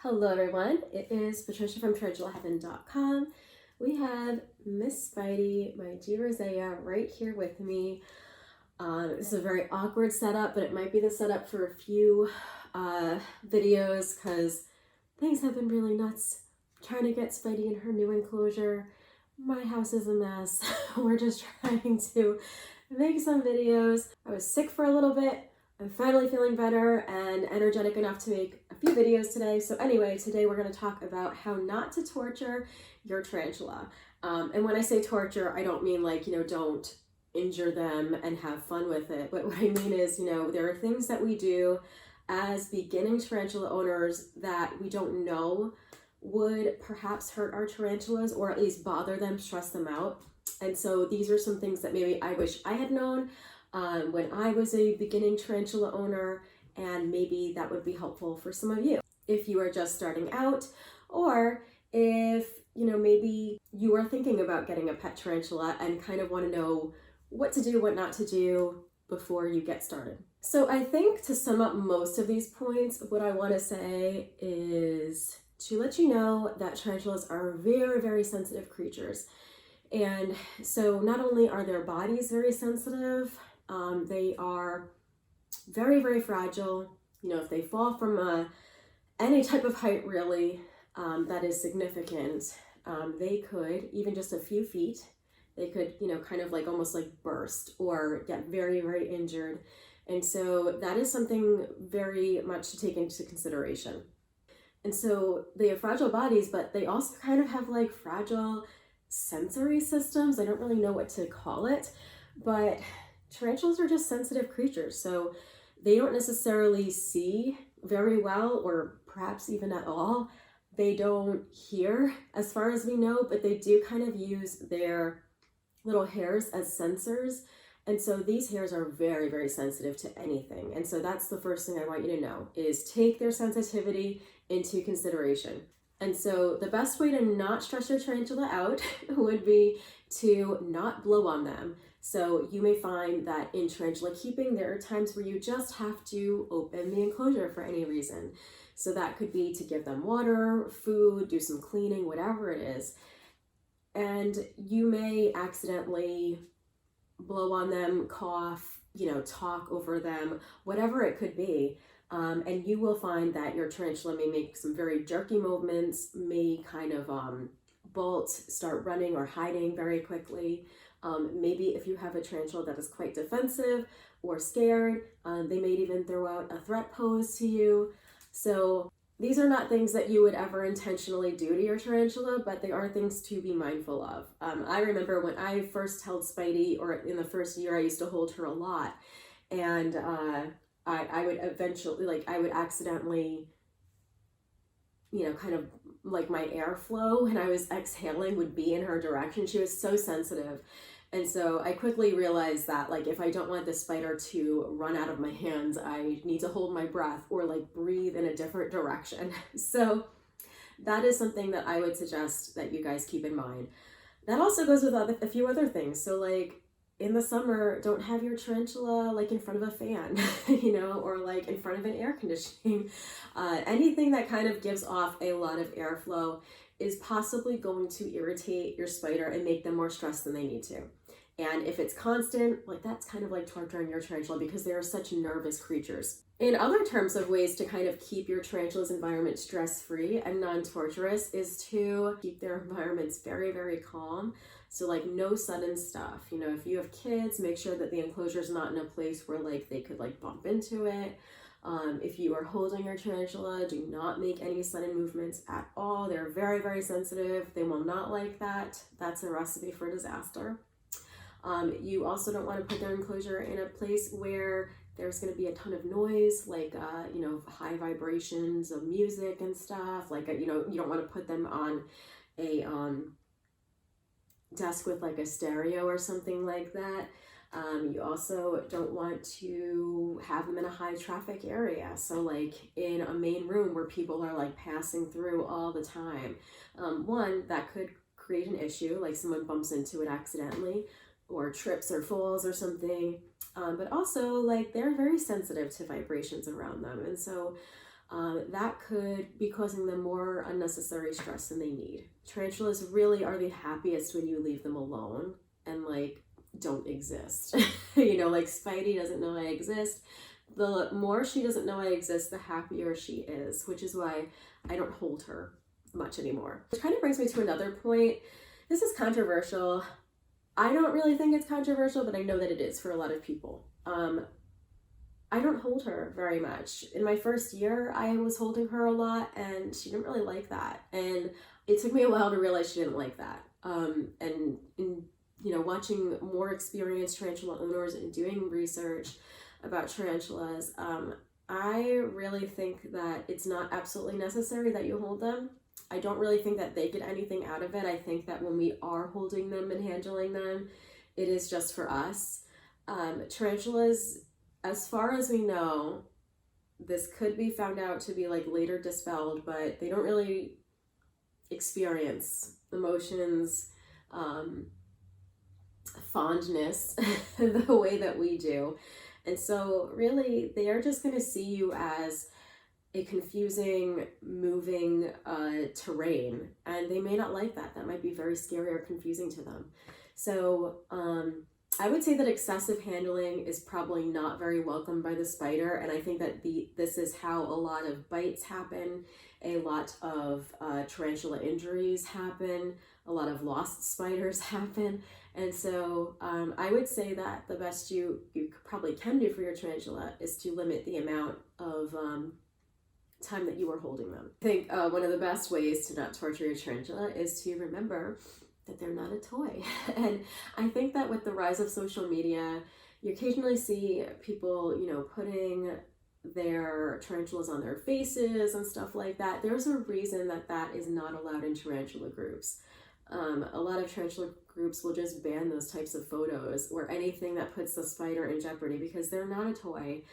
Hello everyone, it is Patricia from TarantulaHeaven.com. We have Miss Spidey, my G Rosea, right here with me. This is a very awkward setup, but it might be the setup for a few videos because things have been really nuts trying to get Spidey in her new enclosure. My house is a mess. We're just trying to make some videos. I was sick for a little bit. I'm finally feeling better and energetic enough to make a few videos today. So anyway, today we're going to talk about how not to torture your tarantula. And when I say torture, I don't mean like, don't injure them and have fun with it. But what I mean is, there are things that we do as beginning tarantula owners that we don't know would perhaps hurt our tarantulas or at least bother them, stress them out. And so these are some things that maybe I wish I had known when I was a beginning tarantula owner, and maybe that would be helpful for some of you if you are just starting out, or if maybe you are thinking about getting a pet tarantula and kind of want to know what to do, what not to do before you get started. So I think to sum up most of these points, what I want to say is to let you know that tarantulas are very, very sensitive creatures. And so not only are their bodies very sensitive, they are very, very fragile. If they fall from any type of height really that is significant, they could, even just a few feet, they could, kind of like almost like burst or get very, very injured. And so that is something very much to take into consideration. And so they have fragile bodies, but they also kind of have like fragile sensory systems. I don't really know what to call it, but tarantulas are just sensitive creatures. So they don't necessarily see very well, or perhaps even at all. They don't hear as far as we know, but they do kind of use their little hairs as sensors. And so these hairs are very, very sensitive to anything. And so that's the first thing I want you to know is take their sensitivity into consideration. And so the best way to not stress your tarantula out would be to not blow on them. So you may find that in tarantula keeping, there are times where you just have to open the enclosure for any reason. So that could be to give them water, food, do some cleaning, whatever it is. And you may accidentally blow on them, cough, talk over them, whatever it could be. And you will find that your tarantula may make some very jerky movements, may kind of bolt, start running or hiding very quickly. Maybe if you have a tarantula that is quite defensive or scared, they may even throw out a threat pose to you. So these are not things that you would ever intentionally do to your tarantula, but they are things to be mindful of. I remember when I first held Spidey, or in the first year, I used to hold her a lot. And I would eventually, I would accidentally, kind of like my airflow when I was exhaling would be in her direction. She was so sensitive. And so I quickly realized that if I don't want the spider to run out of my hands, I need to hold my breath or breathe in a different direction. So that is something that I would suggest that you guys keep in mind. That also goes with a few other things. So in the summer, don't have your tarantula in front of a fan, or in front of an air conditioning. Anything that kind of gives off a lot of airflow is possibly going to irritate your spider and make them more stressed than they need to. And if it's constant, that's kind of like torturing your tarantula because they are such nervous creatures. In other terms of ways to kind of keep your tarantula's environment stress-free and non-torturous is to keep their environments very, very calm. So no sudden stuff. If you have kids, make sure that the enclosure is not in a place where they could bump into it. If you are holding your tarantula, do not make any sudden movements at all. They're very, very sensitive. They will not like that. That's a recipe for disaster. You also don't want to put their enclosure in a place where there's going to be a ton of noise, high vibrations of music and stuff. You don't want to put them on a desk with a stereo or something like that. You also don't want to have them in a high traffic area. So in a main room where people are passing through all the time. One, that could create an issue, someone bumps into it accidentally or trips or falls or something. But also they're very sensitive to vibrations around them. And so that could be causing them more unnecessary stress than they need. Tarantulas really are the happiest when you leave them alone and like don't exist. You know, like Spidey doesn't know I exist. The more she doesn't know I exist, the happier she is, which is why I don't hold her much anymore. Which kind of brings me to another point. This is controversial. I don't really think it's controversial, but I know that it is for a lot of people. I don't hold her very much. In my first year, I was holding her a lot, and she didn't really like that. And it took me a while to realize she didn't like that. And in, you know, watching more experienced tarantula owners and doing research about tarantulas, I really think that it's not absolutely necessary that you hold them. I don't really think that they get anything out of it. I think that when we are holding them and handling them, it is just for us. Tarantulas, as far as we know, this could be found out to be like later dispelled, but they don't really experience emotions, fondness the way that we do. And so really they are just going to see you as a confusing, moving terrain, and they may not like that. That might be very scary or confusing to them. So I would say that excessive handling is probably not very welcome by the spider, and I think that this is how a lot of bites happen, a lot of tarantula injuries happen, a lot of lost spiders happen. And so I would say that the best you probably can do for your tarantula is to limit the amount of time that you are holding them. I think one of the best ways to not torture your tarantula is to remember that they're not a toy. And I think that with the rise of social media, you occasionally see people, you know, putting their tarantulas on their faces and stuff like that. There's a reason that that is not allowed in tarantula groups. A lot of tarantula groups will just ban those types of photos or anything that puts the spider in jeopardy because they're not a toy.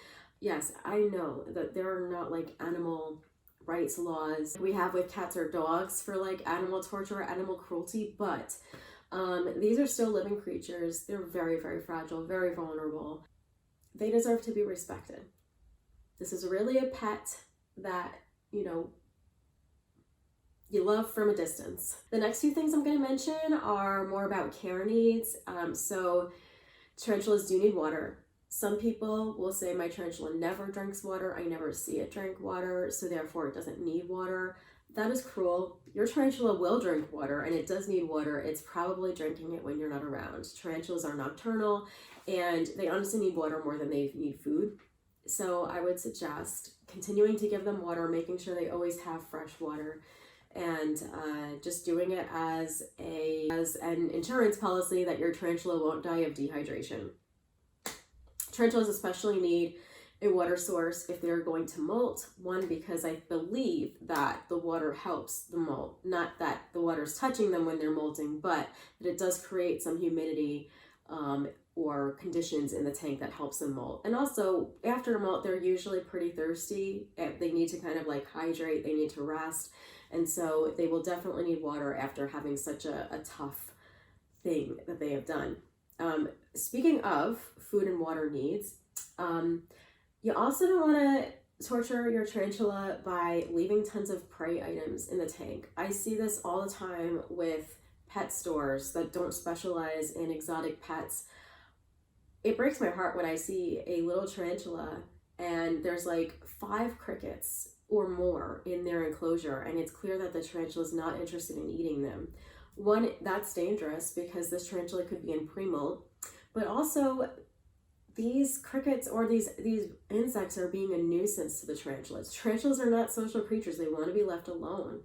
Yes, I know that there are not like animal rights laws we have with cats or dogs for like animal torture or animal cruelty, but these are still living creatures. They're very, very fragile, very vulnerable. They deserve to be respected. This is really a pet that, you know, you love from a distance. The next few things I'm going to mention are more about care needs. So tarantulas do need water. Some people will say my tarantula never drinks water. I never see it drink water, so therefore it doesn't need water. That is cruel. Your tarantula will drink water, and it does need water. It's probably drinking it when you're not around. Tarantulas are nocturnal, and they honestly need water more than they need food. So I would suggest continuing to give them water, making sure they always have fresh water, and just doing it as an insurance policy that your tarantula won't die of dehydration. Tarantulas especially need a water source if they're going to molt. One, because I believe that the water helps the molt. Not that the water's touching them when they're molting, but that it does create some humidity or conditions in the tank that helps them molt. And also, after a molt, they're usually pretty thirsty. They need to kind of like hydrate, they need to rest. And so they will definitely need water after having such a tough thing that they have done. Speaking of food and water needs, you also don't want to torture your tarantula by leaving tons of prey items in the tank. I see this all the time with pet stores that don't specialize in exotic pets. It breaks my heart when I see a little tarantula and there's like 5 crickets or more in their enclosure, and it's clear that the tarantula is not interested in eating them. One, that's dangerous because this tarantula could be in pre-molt, but also these crickets or these insects are being a nuisance to the tarantulas. Tarantulas are not social creatures. They want to be left alone.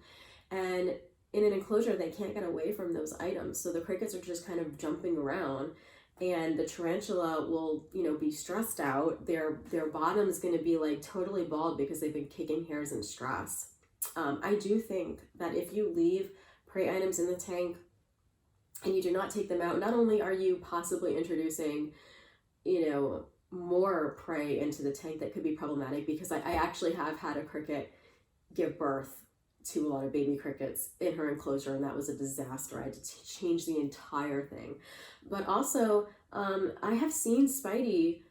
And in an enclosure, they can't get away from those items. So the crickets are just kind of jumping around, and the tarantula will, you know, be stressed out. Their bottom's going to be like totally bald because they've been kicking hairs in stress. I do think that if you leave prey items in the tank and you do not take them out, not only are you possibly introducing, you know, more prey into the tank that could be problematic, because I actually have had a cricket give birth to a lot of baby crickets in her enclosure, and that was a disaster. I had to change the entire thing. But also, I have seen Spidey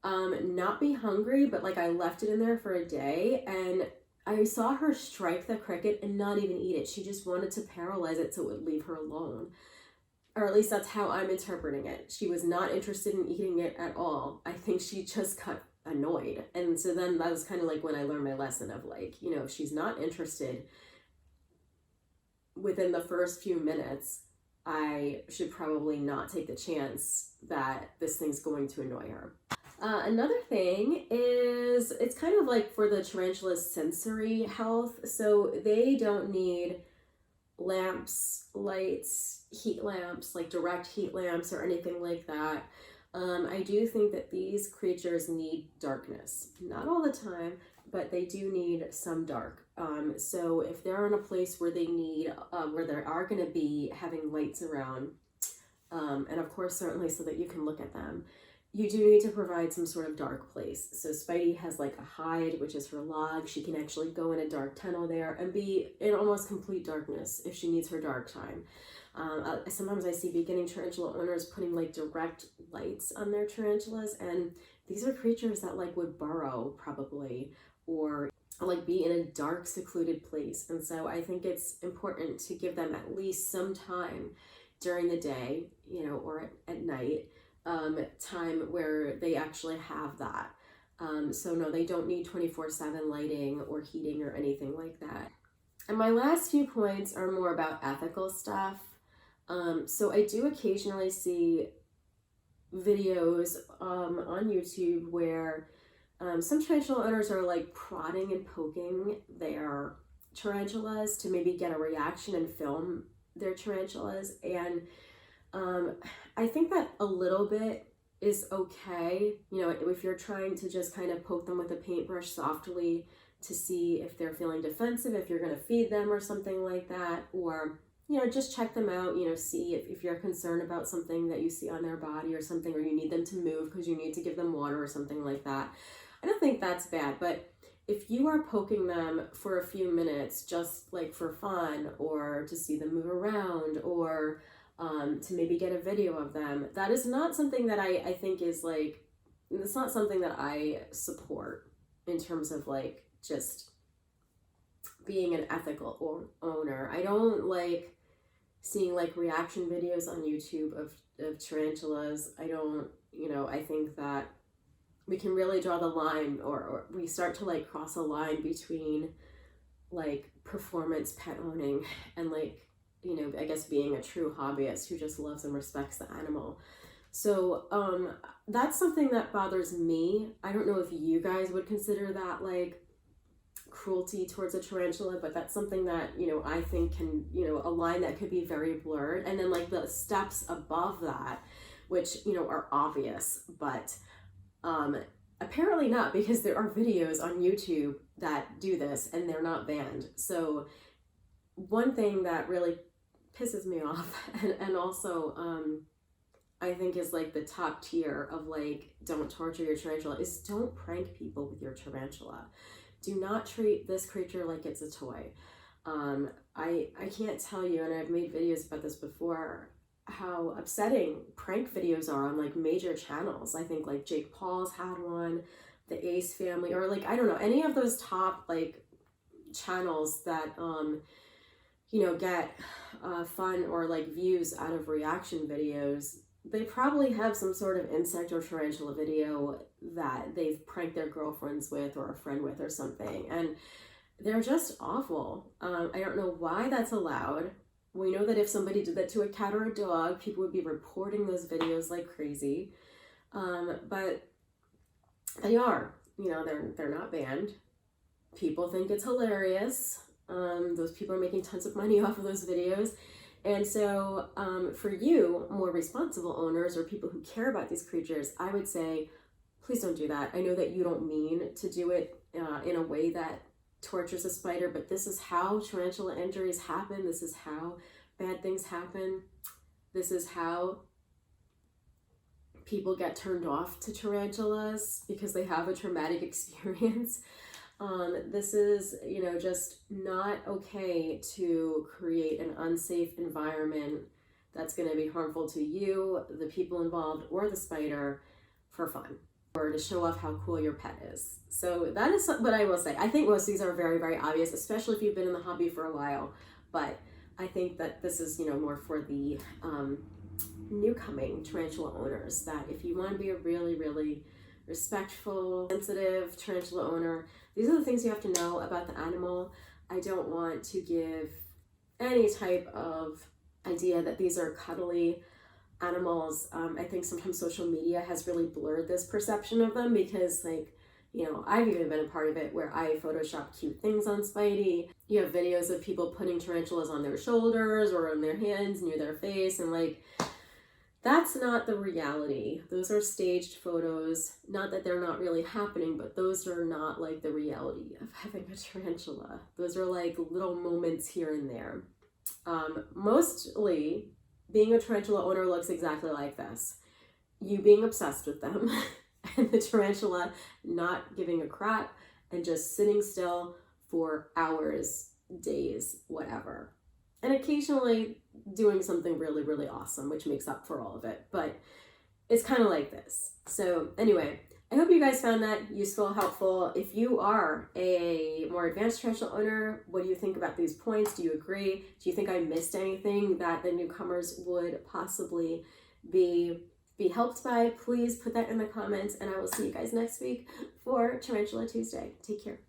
not be hungry, but like I left it in there for a day, and I saw her strike the cricket and not even eat it. She just wanted to paralyze it so it would leave her alone. Or at least that's how I'm interpreting it. She was not interested in eating it at all. I think she just got annoyed. And so then that was kind of like when I learned my lesson of like, you know, if she's not interested within the first few minutes, I should probably not take the chance that this thing's going to annoy her. Another thing is, it's kind of like for the tarantula's sensory health. So they don't need lamps, lights, heat lamps, like direct heat lamps or anything like that. I do think that these creatures need darkness. Not all the time, but they do need some dark. So if they're in a place where they need, where they are going to be having lights around, and of course, certainly so that you can look at them, you do need to provide some sort of dark place. So Spidey has like a hide, which is her log. She can actually go in a dark tunnel there and be in almost complete darkness if she needs her dark time. Sometimes I see beginning tarantula owners putting like direct lights on their tarantulas, and these are creatures that like would burrow probably, or like be in a dark, secluded place. And so I think it's important to give them at least some time during the day, you know, or at night, time where they actually have that. So no, they don't need 24/7 lighting or heating or anything like that. And my last few points are more about ethical stuff. So I do occasionally see videos on YouTube where some tarantula owners are like prodding and poking their tarantulas to maybe get a reaction and film their tarantulas. And I think that a little bit is okay. You know, if you're trying to just kind of poke them with a paintbrush softly to see if they're feeling defensive, if you're going to feed them or something like that, or, you know, just check them out, you know, see if you're concerned about something that you see on their body or something, or you need them to move because you need to give them water or something like that. I don't think that's bad, but if you are poking them for a few minutes just like for fun, or to see them move around, or to maybe get a video of them, that is not something that I think is like, it's not something that I support in terms of like just being an ethical owner. I don't like seeing like reaction videos on YouTube of tarantulas. I don't, you know, I think that we can really draw the line, or we start to like cross a line between like performance pet owning and like, you know, I guess being a true hobbyist who just loves and respects the animal. So that's something that bothers me. I don't know if you guys would consider that like cruelty towards a tarantula, but that's something that, you know, I think can, you know, a line that could be very blurred. And then like the steps above that, which, you know, are obvious, but apparently not, because there are videos on YouTube that do this and they're not banned. So one thing that really pisses me off, and also I think is like the top tier of like don't torture your tarantula, is don't prank people with your tarantula. Do not treat this creature like it's a toy. I can't tell you, and I've made videos about this before, how upsetting prank videos are on like major channels. I think like Jake Paul's had one, the Ace family, or like, I don't know, any of those top like channels that you know, get fun or like views out of reaction videos. They probably have some sort of insect or tarantula video that they've pranked their girlfriends with or a friend with or something, and they're just awful. I don't know why that's allowed. We know that if somebody did that to a cat or a dog, people would be reporting those videos like crazy. But they are, you know, they're not banned. People think it's hilarious. Those people are making tons of money off of those videos. And so for you, more responsible owners or people who care about these creatures, I would say, please don't do that. I know that you don't mean to do it in a way that tortures a spider, but this is how tarantula injuries happen. This is how bad things happen. This is how people get turned off to tarantulas because they have a traumatic experience. This is, you know, just not okay to create an unsafe environment that's going to be harmful to you, the people involved, or the spider for fun. or to show off how cool your pet is. So that is what I will say. I think most of these are very, very obvious, especially if you've been in the hobby for a while. But I think that this is, more for the new coming tarantula owners, that if you want to be a really, really respectful, sensitive tarantula owner, these are the things you have to know about the animal. I don't want to give any type of idea that these are cuddly animals. I think sometimes social media has really blurred this perception of them, because I've even been a part of it where I Photoshop cute things on Spidey. You have videos of people putting tarantulas on their shoulders or on their hands near their face, and that's not the reality. Those are staged photos. Not that they're not really happening, but those are not the reality of having a tarantula. Those are little moments here and there. Mostly, being a tarantula owner looks exactly like this. You being obsessed with them, and the tarantula not giving a crap and just sitting still for hours, days, whatever. And occasionally doing something really, really awesome, which makes up for all of it. But it's kind of like this. So anyway, I hope you guys found that useful, helpful. If you are a more advanced tarantula owner, what do you think about these points? Do you agree? Do you think I missed anything that the newcomers would possibly be helped by? Please put that in the comments, and I will see you guys next week for Tarantula Tuesday. Take care.